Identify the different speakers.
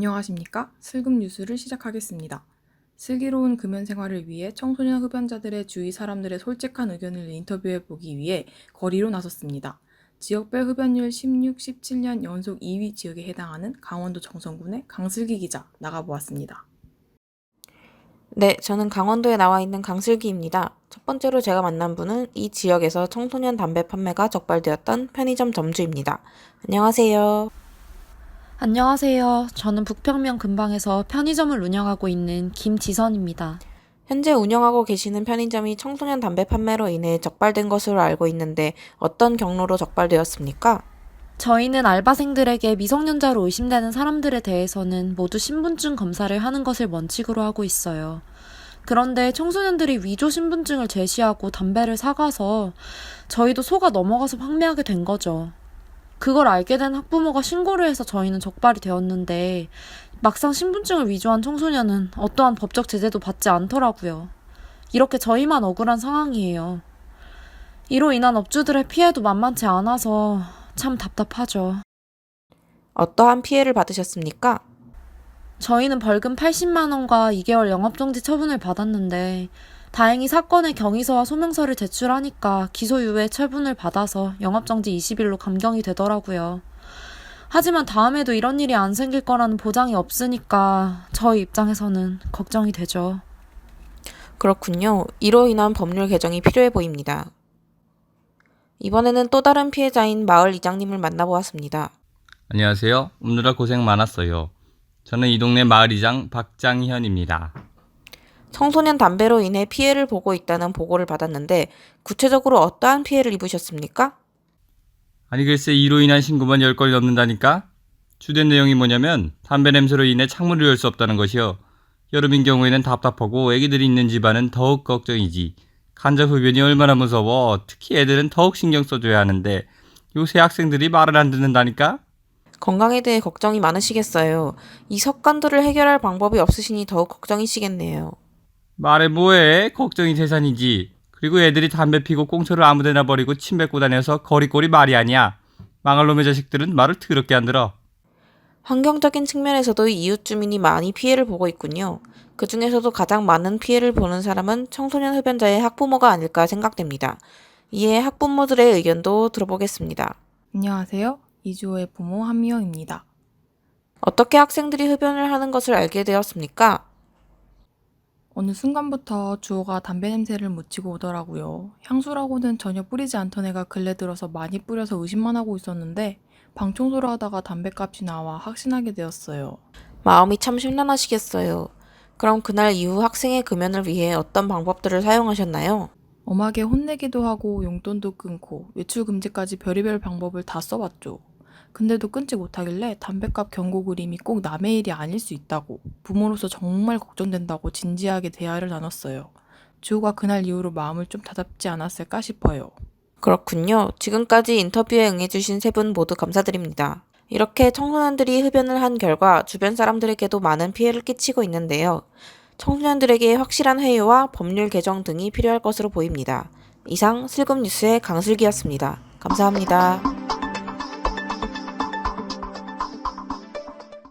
Speaker 1: 안녕하십니까? 슬금 뉴스를 시작하겠습니다. 슬기로운 금연 생활을 위해 청소년 흡연자들의 주위 사람들의 솔직한 의견을 인터뷰해 보기 위해 거리로 나섰습니다. 지역별 흡연율 16, 17년 연속 2위 지역에 해당하는 강원도 정선군의 강슬기 기자 나가보았습니다.
Speaker 2: 네, 저는 강원도에 나와 있는 강슬기입니다. 첫 번째로 제가 만난 분은 이 지역에서 청소년 담배 판매가 적발되었던 편의점 점주입니다. 안녕하세요.
Speaker 3: 안녕하세요. 저는 북평면 근방에서 편의점을 운영하고 있는 김지선입니다.
Speaker 2: 현재 운영하고 계시는 편의점이 청소년 담배 판매로 인해 적발된 것으로 알고 있는데 어떤 경로로 적발되었습니까?
Speaker 3: 저희는 알바생들에게 미성년자로 의심되는 사람들에 대해서는 모두 신분증 검사를 하는 것을 원칙으로 하고 있어요. 그런데 청소년들이 위조 신분증을 제시하고 담배를 사가서 저희도 속아 넘어가서 판매하게 된 거죠. 그걸 알게 된 학부모가 신고를 해서 저희는 적발이 되었는데 막상 신분증을 위조한 청소년은 어떠한 법적 제재도 받지 않더라고요. 이렇게 저희만 억울한 상황이에요. 이로 인한 업주들의 피해도 만만치 않아서 참 답답하죠.
Speaker 2: 어떠한 피해를 받으셨습니까?
Speaker 3: 저희는 벌금 80만 원과 2개월 영업정지 처분을 받았는데 다행히 사건의 경위서와 소명서를 제출하니까 기소유예 처분을 받아서 영업정지 20일로 감경이 되더라고요. 하지만 다음에도 이런 일이 안 생길 거라는 보장이 없으니까 저희 입장에서는 걱정이 되죠.
Speaker 2: 그렇군요. 이로 인한 법률 개정이 필요해 보입니다. 이번에는 또 다른 피해자인 마을 이장님을 만나보았습니다.
Speaker 4: 안녕하세요. 오느라 고생 많았어요. 저는 이 동네 마을이장 박장현입니다.
Speaker 2: 청소년 담배로 인해 피해를 보고 있다는 보고를 받았는데 구체적으로 어떠한 피해를 입으셨습니까?
Speaker 4: 아니 글쎄 이로 인한 신고만 10건이 넘는다니까? 주된 내용이 뭐냐면 담배 냄새로 인해 창문을 열 수 없다는 것이요. 여름인 경우에는 답답하고 애기들이 있는 집안은 더욱 걱정이지. 간접 흡연이 얼마나 무서워. 특히 애들은 더욱 신경 써줘야 하는데 요새 학생들이 말을 안 듣는다니까?
Speaker 2: 건강에 대해 걱정이 많으시겠어요. 이 습관들을 해결할 방법이 없으시니 더욱 걱정이시겠네요.
Speaker 4: 말해 뭐해? 걱정이 재산이지. 그리고 애들이 담배 피고 꽁초를 아무데나 버리고 침 뱉고 다녀서 거리꼴이 말이 아니야. 망할 놈의 자식들은 말을 더럽게 안 들어.
Speaker 2: 환경적인 측면에서도 이웃 주민이 많이 피해를 보고 있군요. 그 중에서도 가장 많은 피해를 보는 사람은 청소년 흡연자의 학부모가 아닐까 생각됩니다. 이에 학부모들의 의견도 들어보겠습니다.
Speaker 1: 안녕하세요. 이주호의 부모 한미영입니다.
Speaker 2: 어떻게 학생들이 흡연을 하는 것을 알게 되었습니까?
Speaker 1: 어느 순간부터 주호가 담배 냄새를 묻히고 오더라고요. 향수라고는 전혀 뿌리지 않던 애가 근래 들어서 많이 뿌려서 의심만 하고 있었는데 방 청소를 하다가 담배값이 나와 확신하게 되었어요.
Speaker 2: 마음이 참 심란하시겠어요. 그럼 그날 이후 학생의 금연을 위해 어떤 방법들을 사용하셨나요?
Speaker 1: 엄하게 혼내기도 하고 용돈도 끊고 외출 금지까지 별의별 방법을 다 써봤죠. 근데도 끊지 못하길래 담배값 경고 그림이 꼭 남의 일이 아닐 수 있다고 부모로서 정말 걱정된다고 진지하게 대화를 나눴어요. 주호가 그날 이후로 마음을 좀 다잡지 않았을까 싶어요.
Speaker 2: 그렇군요. 지금까지 인터뷰에 응해주신 세 분 모두 감사드립니다. 이렇게 청소년들이 흡연을 한 결과 주변 사람들에게도 많은 피해를 끼치고 있는데요. 청소년들에게 확실한 회유와 법률 개정 등이 필요할 것으로 보입니다. 이상 슬금 뉴스의 강슬기였습니다. 감사합니다.